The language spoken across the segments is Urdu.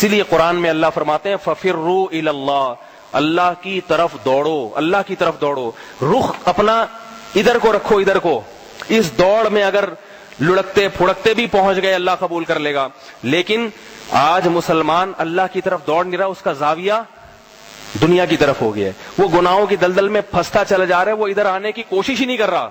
اسی لیے قرآن میں اللہ فرماتے ہیں فَفِرُّوا إِلَى اللَّهِ، اللہ کی طرف دوڑو، اللہ کی طرف دوڑو، رخ اپنا ادھر کو رکھو، ادھر کو. اس دوڑ میں اگر لڑکتے پھڑکتے بھی پہنچ گئے اللہ قبول کر لے گا. لیکن آج مسلمان اللہ کی طرف دوڑ نہیں رہا، اس کا زاویہ دنیا کی طرف ہو گیا ہے. وہ گناہوں کی دلدل میں پھنستا چلا جا رہا ہے، وہ ادھر آنے کی کوشش ہی نہیں کر رہا.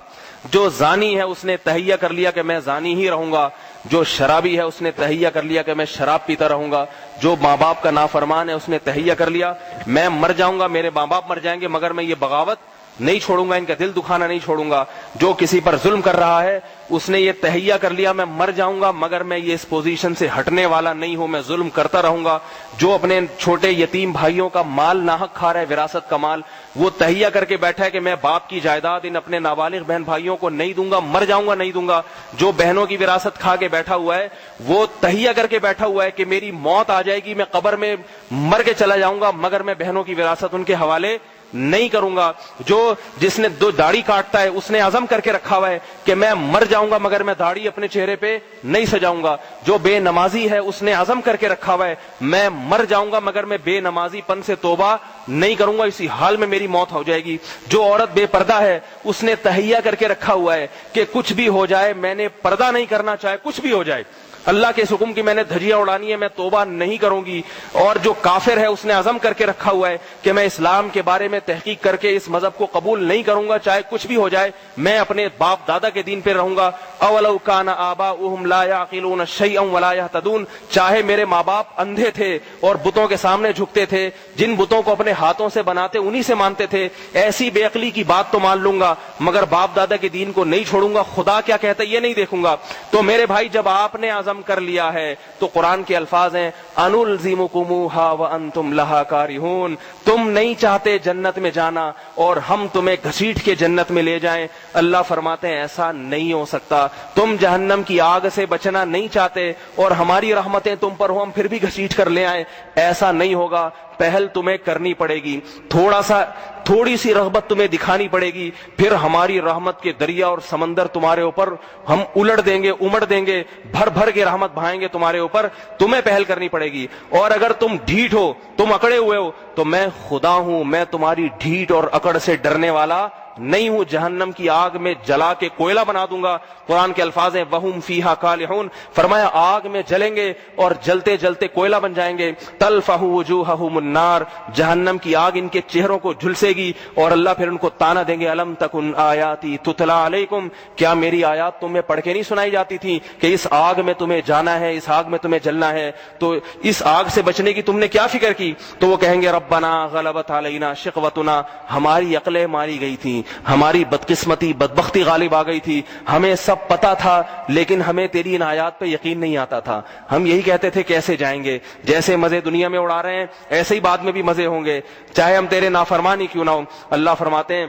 جو زانی ہے اس نے تہیہ کر لیا کہ میں زانی ہی رہوں گا، جو شرابی ہے اس نے تہیہ کر لیا کہ میں شراب پیتا رہوں گا، جو ماں باپ کا نافرمان ہے اس نے تہیہ کر لیا میں مر جاؤں گا، میرے ماں باپ مر جائیں گے مگر میں یہ بغاوت نہیں چھوڑوں گا، ان کا دل دکھانا نہیں چھوڑوں گا. جو کسی پر ظلم کر رہا ہے اس نے یہ تہیہ کر لیا میں مر جاؤں گا مگر میں یہ اس پوزیشن سے ہٹنے والا نہیں ہوں، میں ظلم کرتا رہوں گا. جو اپنے چھوٹے یتیم بھائیوں کا مال ناحق کھا رہا ہے، وراثت کا مال، وہ تہیہ کر کے بیٹھا ہے کہ میں باپ کی جائیداد ان اپنے نابالغ بہن بھائیوں کو نہیں دوں گا، مر جاؤں گا نہیں دوں گا. جو بہنوں کی وراثت کھا کے بیٹھا ہوا ہے وہ تہیہ کر کے بیٹھا ہوا ہے کہ میری موت آ جائے گی، میں قبر میں مر کے چلا جاؤں گا مگر میں بہنوں کی وراثت ان کے حوالے نہیں کروں گا. جس نے دو داڑھی کاٹتا ہے اس نے عزم کر کے رکھا ہوا ہے کہ میں مر جاؤں گا مگر میں داڑھی اپنے چہرے پہ نہیں سجاؤں گا. جو بے نمازی ہے اس نے عزم کر کے رکھا ہوا ہے میں مر جاؤں گا مگر میں بے نمازی پن سے توبہ نہیں کروں گا، اسی حال میں میری موت ہو جائے گی. جو عورت بے پردہ ہے اس نے تہیہ کر کے رکھا ہوا ہے کہ کچھ بھی ہو جائے میں نے پردہ نہیں کرنا، چاہے کچھ بھی ہو جائے، اللہ کے اس حکم کی میں نے دھجیاں اڑانی ہے، میں توبہ نہیں کروں گی. اور جو کافر ہے اس نے عزم کر کے رکھا ہوا ہے کہ میں اسلام کے بارے میں تحقیق کر کے اس مذہب کو قبول نہیں کروں گا، چاہے کچھ بھی ہو جائے، میں اپنے باپ دادا کے دین پہ رہوں گا. اولو کان آباؤہم لا یعقلون شیئا ولا یہتدون، چاہے میرے ماں باپ اندھے تھے اور بتوں کے سامنے جھکتے تھے، جن بتوں کو اپنے ہاتھوں سے بناتے انہی سے مانتے تھے، ایسی بے عقلی کی بات تو مان لوں گا مگر باپ دادا کے دین کو نہیں چھوڑوں گا، خدا کیا کہتا ہے یہ نہیں دیکھوں گا. تو میرے بھائی جب آپ نے کر لیا ہے تو قرآن کے الفاظ ہیں انلزمکموہا وانتم لہا کارہون، تم نہیں چاہتے جنت میں جانا اور ہم تمہیں گھسیٹ کے جنت میں لے جائیں. اللہ فرماتے ہیں ایسا نہیں ہو سکتا. تم جہنم کی آگ سے بچنا نہیں چاہتے اور ہماری رحمتیں تم پر ہو ہم پھر بھی گھسیٹ کر لے آئیں، ایسا نہیں ہوگا. پہل تمہیں کرنی پڑے گی، تھوڑی سی رغبت تمہیں دکھانی پڑے گی، پھر ہماری رحمت کے دریا اور سمندر تمہارے اوپر ہم الٹ دیں گے، امڑ دیں گے، بھر بھر کے رحمت بہائیں گے تمہارے اوپر. تمہیں پہل کرنی پڑے گی. اور اگر تم ڈھیٹ ہو، تم اکڑے ہوئے ہو، تو میں خدا ہوں، میں تمہاری ڈھیٹ اور اکڑ سے ڈرنے والا نہیں ہوں، جہنم کی آگ میں جلا کے کوئلہ بنا دوں گا. قرآن کے الفاظ ہیں وَهُمْ فِيهَا كَالِحُونَ، فرمایا آگ میں جلیں گے اور جلتے جلتے کوئلہ بن جائیں گے. تَلْفَحُ وُجُوهَهُمُ النَّارُ، جہنم کی آگ ان کے چہروں کو جھلسے گی اور اللہ پھر ان کو تانا دیں گے أَلَمْ تَكُنْ آيَاتِي تُتْلَى عَلَيْكُمْ، کیا میری آیات تمہیں پڑھ کے نہیں سنائی جاتی تھی کہ اس آگ میں تمہیں جانا ہے، اس آگ میں تمہیں جلنا ہے، تو اس آگ سے بچنے کی تم نے کیا فکر کی؟ تو وہ کہیں گے ربنا غلبت علینا شقوتنا، ہماری عقلیں ماری گئی تھیں، ہماری بدقسمتی بدبختی غالب آ گئی تھی، ہمیں سب پتا تھا لیکن ہمیں تیری ان آیات پہ یقین نہیں آتا تھا. ہم یہی کہتے تھے کیسے جائیں گے، جیسے مزے دنیا میں اڑا رہے ہیں ایسے ہی بعد میں بھی مزے ہوں گے، چاہے ہم تیرے نافرمان ہی کیوں نہ ہوں. اللہ فرماتے ہیں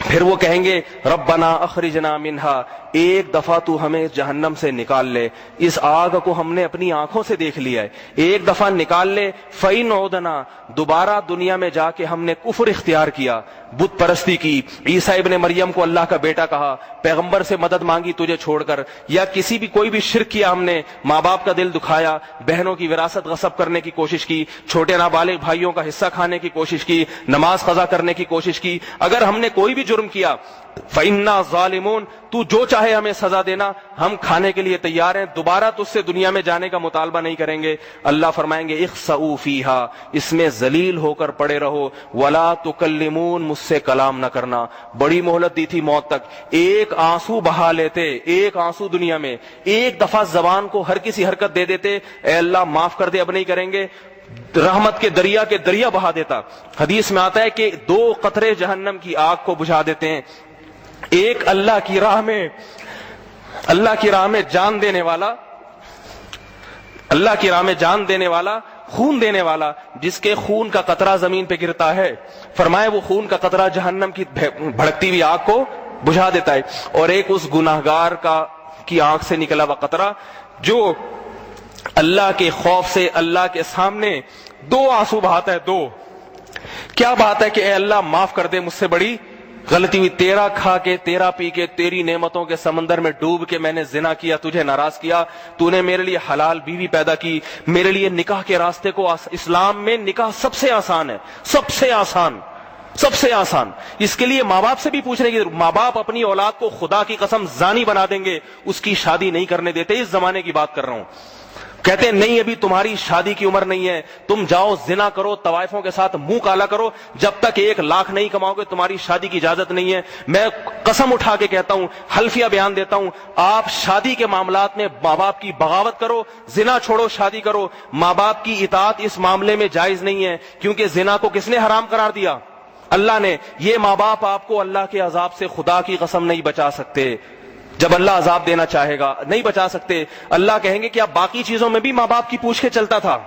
پھر وہ کہیں گے ربنا اخرجنا منہا، ایک دفعہ تو ہمیں جہنم سے نکال لے، اس آگ کو ہم نے اپنی آنکھوں سے دیکھ لیا ہے، ایک دفعہ نکال لے. فَإِنْ عُدْنَا، دوبارہ دنیا میں جا کے ہم نے کفر اختیار کیا، بت پرستی کی، عیسیٰ ابن مریم کو اللہ کا بیٹا کہا، پیغمبر سے مدد مانگی تجھے چھوڑ کر، یا کوئی بھی شرک کیا ہم نے، ماں باپ کا دل دکھایا، بہنوں کی وراثت غصب کرنے کی کوشش کی، چھوٹے نابالغ بھائیوں کا حصہ کھانے کی کوشش کی، نماز قضا کرنے کی کوشش کی، اگر ہم نے کوئی بھی جرم کیا فَإِنَّا ظَالِمُونَ، تو جو چاہے ہمیں سزا دینا، ہم کھانے کے لیے تیار ہیں، دوبارہ تجھ سے دنیا میں جانے کا مطالبہ نہیں کریں گے. اللہ فرمائیں گے اخسؤوا فیہا، اس میں ذلیل ہو کر پڑے رہو، ولا تکلمون، مجھ سے کلام نہ کرنا. بڑی مہلت دی تھی موت تک، ایک آنسو بہا لیتے، ایک آنسو دنیا میں، ایک دفعہ زبان کو ہر کسی حرکت دے دیتے، اے اللہ معاف کر دے اب نہیں کریں گے، رحمت کے دریا بہا دیتا. حدیث میں آتا ہے کہ 2 قطرے جہنم کی آگ کو بجھا دیتے ہیں، ایک اللہ کی راہ میں جان دینے والا، اللہ کی راہ میں جان دینے والا، خون دینے والا، جس کے خون کا قطرہ زمین پہ گرتا ہے، فرمائے وہ خون کا قطرہ جہنم کی بھڑکتی ہوئی آگ کو بجھا دیتا ہے. اور ایک اس گناہگار کی آنکھ سے نکلا ہوا قطرہ جو اللہ کے خوف سے اللہ کے سامنے 2 آنسو بہاتا ہے. 2 کیا بات ہے کہ اے اللہ معاف کر دے، مجھ سے بڑی غلطی ہوئی, تیرا کھا کے تیرا پی کے تیری نعمتوں کے سمندر میں ڈوب کے میں نے زنا کیا, تجھے ناراض کیا, تو نے میرے لیے حلال بیوی پیدا کی, میرے لیے نکاح کے راستے کو, اسلام میں نکاح سب سے آسان ہے, سب سے آسان, سب سے آسان. اس کے لیے ماں باپ سے بھی پوچھنے کی ضرورت, ماں باپ اپنی اولاد کو خدا کی قسم زانی بنا دیں گے, اس کی شادی نہیں کرنے دیتے. اس زمانے کی بات کر رہا ہوں. کہتے ہیں نہیں ابھی تمہاری شادی کی عمر نہیں ہے, تم جاؤ زنا کرو, طوائفوں کے ساتھ منہ کالا کرو, جب تک 1 لاکھ نہیں کماؤ گے تمہاری شادی کی اجازت نہیں ہے. میں قسم اٹھا کے کہتا ہوں, حلفیہ بیان دیتا ہوں, آپ شادی کے معاملات میں ماں باپ کی بغاوت کرو, زنا چھوڑو شادی کرو. ماں باپ کی اطاعت اس معاملے میں جائز نہیں ہے, کیونکہ زنا کو کس نے حرام قرار دیا؟ اللہ نے. یہ ماں باپ آپ کو اللہ کے عذاب سے خدا کی قسم نہیں بچا سکتے. جب اللہ عذاب دینا چاہے گا نہیں بچا سکتے. اللہ کہیں گے کہ اب باقی چیزوں میں بھی ماں باپ کی پوچھ کے چلتا تھا,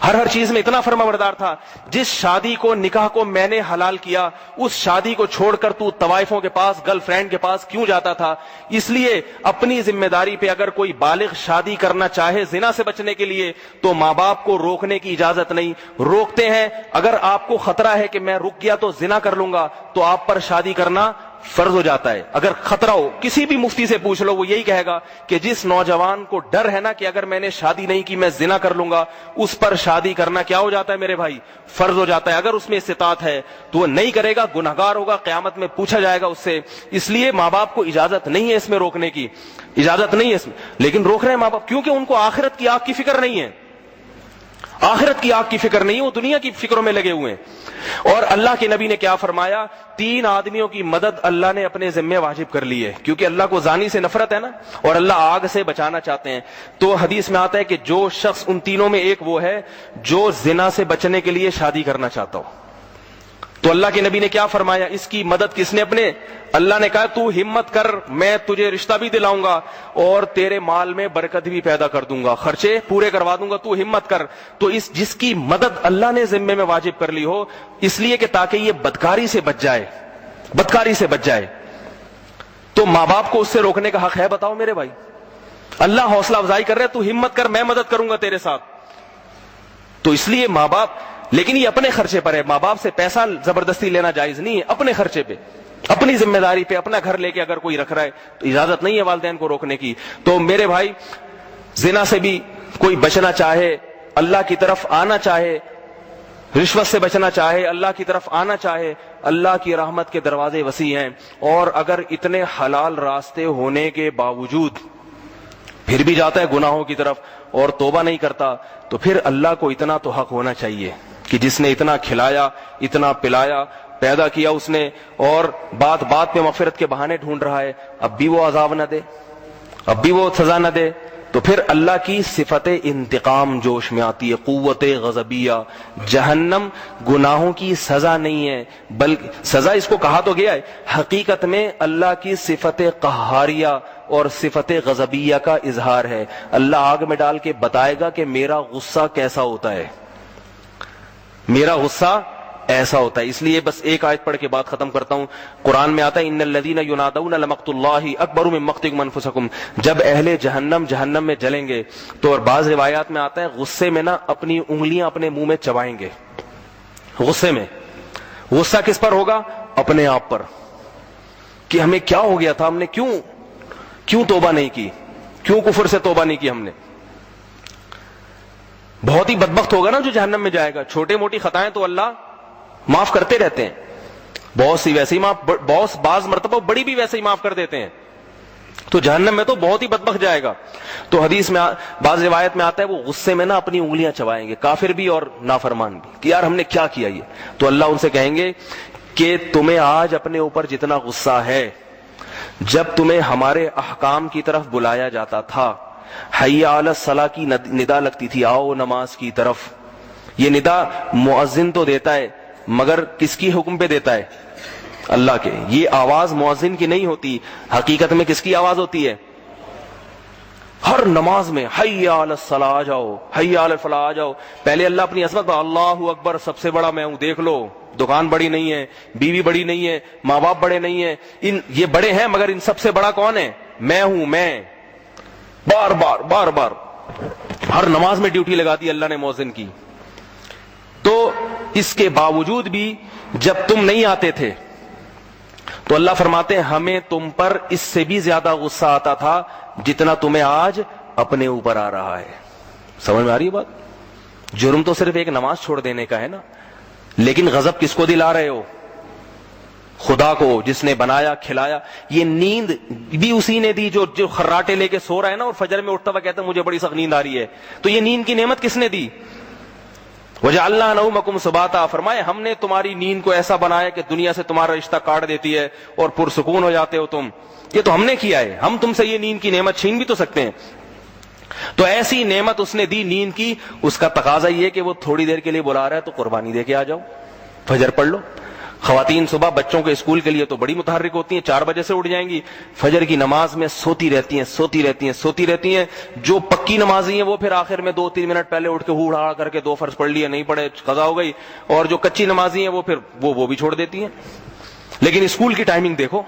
ہر چیز میں اتنا فرمانبردار تھا. جس شادی کو, نکاح کو میں نے حلال کیا, اس شادی کو چھوڑ کر تو طوائفوں کے پاس, گرل فرینڈ کے پاس کیوں جاتا تھا؟ اس لیے اپنی ذمہ داری پہ اگر کوئی بالغ شادی کرنا چاہے زنا سے بچنے کے لیے, تو ماں باپ کو روکنے کی اجازت نہیں. روکتے ہیں, اگر آپ کو خطرہ ہے کہ میں رک گیا تو زنا کر لوں گا, تو آپ پر شادی کرنا فرض ہو جاتا ہے. اگر خطرہ ہو, کسی بھی مفتی سے پوچھ لو, وہ یہی کہے گا کہ جس نوجوان کو ڈر ہے نا کہ اگر میں نے شادی نہیں کی میں زنا کر لوں گا, اس پر شادی کرنا کیا ہو جاتا ہے میرے بھائی؟ فرض ہو جاتا ہے. اگر اس میں استطاعت ہے تو وہ نہیں کرے گا, گنہگار ہوگا, قیامت میں پوچھا جائے گا اس سے. اس لیے ماں باپ کو اجازت نہیں ہے اس میں روکنے کی, اجازت نہیں ہے اس میں, لیکن روک رہے ہیں ماں باپ کیونکہ ان کو آخرت کی آگ کی فکر نہیں ہے. آخرت کی آگ کی فکر نہیں ہے, وہ دنیا کی فکروں میں لگے ہوئے ہیں. اور اللہ کے نبی نے کیا فرمایا؟ 3 آدمیوں کی مدد اللہ نے اپنے ذمہ واجب کر لی ہے, کیونکہ اللہ کو زانی سے نفرت ہے نا, اور اللہ آگ سے بچانا چاہتے ہیں. تو حدیث میں آتا ہے کہ جو شخص, ان تینوں میں ایک وہ ہے جو زنا سے بچنے کے لیے شادی کرنا چاہتا ہو, تو اللہ کے نبی نے کیا فرمایا؟ اس کی مدد کس نے؟ اپنے اللہ نے کہا تو ہمت کر, میں تجھے رشتہ بھی دلاؤں گا اور تیرے مال میں برکت بھی پیدا کر دوں گا, خرچے پورے کروا دوں گا, تو ہمت کر. تو اس جس کی مدد اللہ نے ذمے میں واجب کر لی ہو, اس لیے کہ تاکہ یہ بدکاری سے بچ جائے, بدکاری سے بچ جائے, تو ماں باپ کو اس سے روکنے کا حق ہے؟ بتاؤ میرے بھائی. اللہ حوصلہ افزائی کر رہے, تو ہمت کر, میں مدد کروں گا تیرے ساتھ. تو اس لیے ماں باپ, لیکن یہ اپنے خرچے پر ہے, ماں باپ سے پیسہ زبردستی لینا جائز نہیں ہے, اپنے خرچے پہ, اپنی ذمہ داری پہ. اپنا گھر لے کے اگر کوئی رکھ رہا ہے تو اجازت نہیں ہے والدین کو روکنے کی. تو میرے بھائی, زنا سے بھی کوئی بچنا چاہے, اللہ کی طرف آنا چاہے, رشوت سے بچنا چاہے, اللہ کی طرف آنا چاہے, اللہ کی رحمت کے دروازے وسیع ہیں. اور اگر اتنے حلال راستے ہونے کے باوجود پھر بھی جاتا ہے گناہوں کی طرف اور توبہ نہیں کرتا, تو پھر اللہ کو اتنا تو حق ہونا چاہیے کہ جس نے اتنا کھلایا, اتنا پلایا, پیدا کیا اس نے, اور بات بات پہ مغفرت کے بہانے ڈھونڈ رہا ہے, اب بھی وہ عذاب نہ دے, اب بھی وہ سزا نہ دے, تو پھر اللہ کی صفت انتقام جوش میں آتی ہے, قوت غضبیہ. جہنم گناہوں کی سزا نہیں ہے, بلکہ سزا اس کو کہا تو گیا ہے, حقیقت میں اللہ کی صفت قہاریہ اور صفت غضبیہ کا اظہار ہے. اللہ آگ میں ڈال کے بتائے گا کہ میرا غصہ کیسا ہوتا ہے, میرا غصہ ایسا ہوتا ہے. اس لیے بس ایک آیت پڑھ کے بات ختم کرتا ہوں. قرآن میں آتا ہے ان الذین ینادون لمقت اللہ اکبر من مقتکم انفسکم. جب اہل جہنم میں جلیں گے تو, اور بعض روایات میں آتا ہے غصے میں نا اپنی انگلیاں اپنے منہ میں چبائیں گے. غصے میں, غصہ کس پر ہوگا؟ اپنے آپ پر, کہ ہمیں کیا ہو گیا تھا, ہم نے کیوں توبہ نہیں کی, کیوں کفر سے توبہ نہیں کی ہم نے. بہت ہی بدبخت ہوگا نا جو جہنم میں جائے گا. چھوٹے موٹی خطائیں تو اللہ معاف کرتے رہتے ہیں, بہت سی ویسے ہی معاف, بعض مرتبہ بڑی بھی ویسے ہی معاف کر دیتے ہیں. تو جہنم میں تو بہت ہی بدبخت جائے گا. تو حدیث میں, بعض روایت میں آتا ہے وہ غصے میں نا اپنی انگلیاں چبائیں گے, کافر بھی اور نافرمان بھی, کہ یار ہم نے کیا کیا یہ. تو اللہ ان سے کہیں گے کہ تمہیں آج اپنے اوپر جتنا غصہ ہے, جب تمہیں ہمارے احکام کی طرف بلایا جاتا تھا, حی علی الصلاۃ کی ندا لگتی تھی, آؤ نماز کی طرف. یہ ندا مؤذن تو دیتا ہے, مگر کس کی حکم پہ دیتا ہے؟ اللہ کے. یہ آواز مؤذن کی نہیں ہوتی, حقیقت میں کس کی آواز ہوتی ہے؟ ہر نماز میں حی علی الصلاۃ آ جاؤ, حی علی الفلاح آ جاؤ. پہلے اللہ اپنی عظمت پر, اللہ اکبر, سب سے بڑا میں ہوں, دیکھ لو, دکان بڑی نہیں ہے, بیوی بڑی نہیں ہے, ماں باپ بڑے نہیں ہیں, یہ بڑے ہیں مگر ان سب سے بڑا کون ہے؟ میں ہوں, میں. بار بار ہر نماز میں ڈیوٹی لگا دی اللہ نے مؤذن کی. تو اس کے باوجود بھی جب تم نہیں آتے تھے تو اللہ فرماتے ہیں ہمیں تم پر اس سے بھی زیادہ غصہ آتا تھا جتنا تمہیں آج اپنے اوپر آ رہا ہے. سمجھ میں آ رہی ہے بات؟ جرم تو صرف ایک نماز چھوڑ دینے کا ہے نا، لیکن غضب کس کو دلا رہے ہو؟ خدا کو، جس نے بنایا کھلایا. یہ نیند بھی اسی نے دی جو خراٹے لے کے سو رہا ہے نا اور فجر میں اٹھتا ہوا کہتا ہے مجھے بڑی سخت نیند آ رہی ہے. تو یہ نیند کی نعمت کس نے دی؟ وَجَعَلْنَا نَوْمَكُمْ سُبَاتًا، فرمائے ہم نے تمہاری نیند کو ایسا بنایا کہ دنیا سے تمہارا رشتہ کاٹ دیتی ہے اور پرسکون ہو جاتے ہو تم. یہ تو ہم نے کیا ہے، ہم تم سے یہ نیند کی نعمت چھین بھی تو سکتے ہیں. تو ایسی نعمت اس نے دی نیند کی، اس کا تقاضا یہ کہ وہ تھوڑی دیر کے لیے بلا رہا ہے تو قربانی دے کے آ جاؤ، فجر پڑھ لو. خواتین صبح بچوں کے اسکول کے لیے تو بڑی متحرک ہوتی ہیں، 4 بجے سے اٹھ جائیں گی، فجر کی نماز میں سوتی رہتی ہیں. جو پکی نمازی ہیں وہ پھر آخر میں 2-3 منٹ پہلے اٹھ کے ہوڑ ہاڑ کر کے 2 فرض پڑھ لیے، نہیں پڑھے قضا ہو گئی. اور جو کچی نمازی ہیں وہ پھر وہ بھی چھوڑ دیتی ہیں. لیکن اسکول کی ٹائمنگ دیکھو،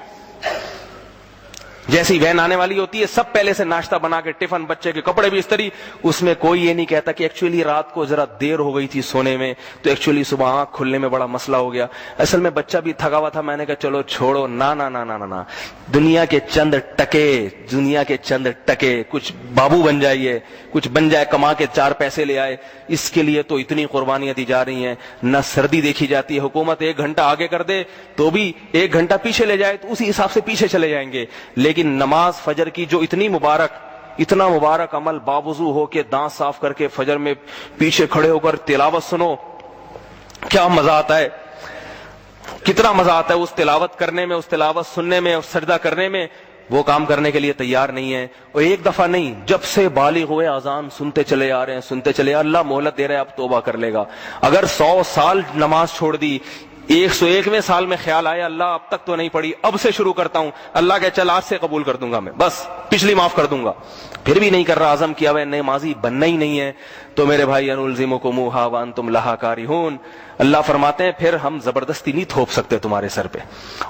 جیسی وین آنے والی ہوتی ہے سب پہلے سے ناشتہ بنا کے ٹفن، بچے کے کپڑے بھی استری. اس میں کوئی یہ نہیں کہتا کہ ایکچولی رات کو ذرا دیر ہو گئی تھی سونے میں تو ایکچولی صبح آنکھ کھلنے میں بڑا مسئلہ ہو گیا، اصل میں بچہ بھی تھکا ہوا تھا، میں نے کہا چلو چھوڑو. نا دنیا کے چند ٹکے کچھ بابو بن جائیے، کچھ بن جائے، کما کے 4 پیسے لے آئے، اس کے لیے تو اتنی قربانیاں دی جا رہی ہیں. نہ سردی دیکھی جاتی ہے، حکومت 1 گھنٹہ آگے کر دے تو بھی 1 گھنٹہ پیچھے لے جائے تو اسی حساب سے پیچھے چلے جائیں گے. لیکن نماز فجر کی جو اتنا مبارک عمل، باوضو ہو کے دانت صاف کر کے فجر میں پیچھے کھڑے ہو کر تلاوت سنو، کیا مزہ آتا ہے، کتنا مزہ آتا ہے اس تلاوت کرنے میں، اس تلاوت سننے میں اور سجدہ کرنے میں. وہ کام کرنے کے لیے تیار نہیں ہے. اور ایک دفعہ نہیں، جب سے بالغ ہوئے اذان سنتے چلے آ رہے ہیں. اللہ مہلت دے رہا ہے، اب توبہ کر لے گا. اگر 100 سال نماز چھوڑ دی، 101ویں سال میں خیال آیا اللہ اب تک تو نہیں پڑھی، اب سے شروع کرتا ہوں، اللہ کہ چل آج سے قبول کر دوں گا، میں بس پچھلی معاف کر دوں گا، پھر بھی نہیں کر رہا، عزم کیا ہوا نمازی بننا ہی نہیں ہے، تو میرے بھائی انلزمکموہا وانتم لہا کارہون. اللہ فرماتے ہیں پھر ہم زبردستی نہیں تھوپ سکتے تمہارے سر پہ.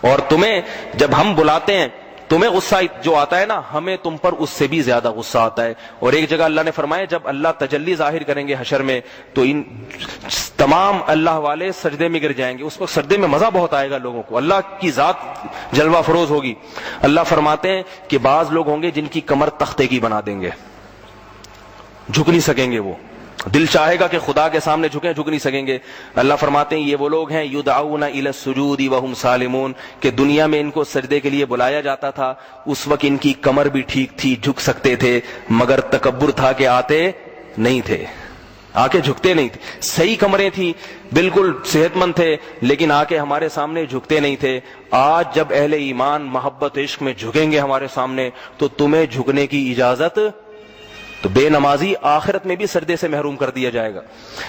اور تمہیں جب ہم بلاتے ہیں تمہیں غصہ جو آتا ہے نا، ہمیں تم پر اس سے بھی زیادہ غصہ آتا ہے. اور ایک جگہ اللہ نے فرمایا جب اللہ تجلی ظاہر کریں گے حشر میں تو ان تمام اللہ والے سجدے میں گر جائیں گے. اس وقت سجدے میں مزہ بہت آئے گا لوگوں کو، اللہ کی ذات جلوہ فروز ہوگی. اللہ فرماتے ہیں کہ بعض لوگ ہوں گے جن کی کمر تختے کی بنا دیں گے، جھک نہیں سکیں گے، وہ دل چاہے گا کہ خدا کے سامنے جھکیں، جھک نہیں سکیں گے. اللہ فرماتے ہیں یہ وہ لوگ ہیں یدعون الی السجود وہم سالمون، کہ دنیا میں ان کو سجدے کے لیے بلایا جاتا تھا، اس وقت ان کی کمر بھی ٹھیک تھی، جھک سکتے تھے، مگر تکبر تھا کہ آتے نہیں تھے، آ کے جھکتے نہیں تھے. صحیح کمریں تھیں، بالکل صحت مند تھے، لیکن آ کے ہمارے سامنے جھکتے نہیں تھے. آج جب اہل ایمان محبت عشق میں جھکیں گے ہمارے سامنے تو تمہیں جھکنے کی اجازت، تو بے نمازی آخرت میں بھی سجدے سے محروم کر دیا جائے گا.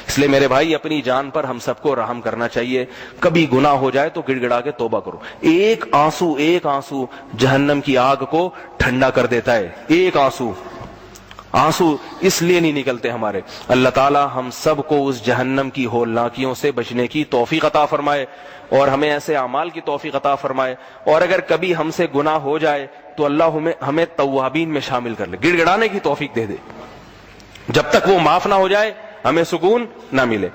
اس لیے میرے بھائی اپنی جان پر ہم سب کو رحم کرنا چاہیے. کبھی گناہ ہو جائے تو گڑ گڑا کے توبہ کرو. ایک آنسو جہنم کی آگ کو ٹھنڈا کر دیتا ہے. ایک آنسو اس لیے نہیں نکلتے ہمارے. اللہ تعالی ہم سب کو اس جہنم کی ہولناکیوں سے بچنے کی توفیق عطا فرمائے اور ہمیں ایسے اعمال کی توفیق عطا فرمائے. اور اگر کبھی ہم سے گناہ ہو جائے تو اللہ ہمیں توابین میں شامل کر لے، گڑ گڑانے کی توفیق دے دے. جب تک وہ معاف نہ ہو جائے ہمیں سکون نہ ملے.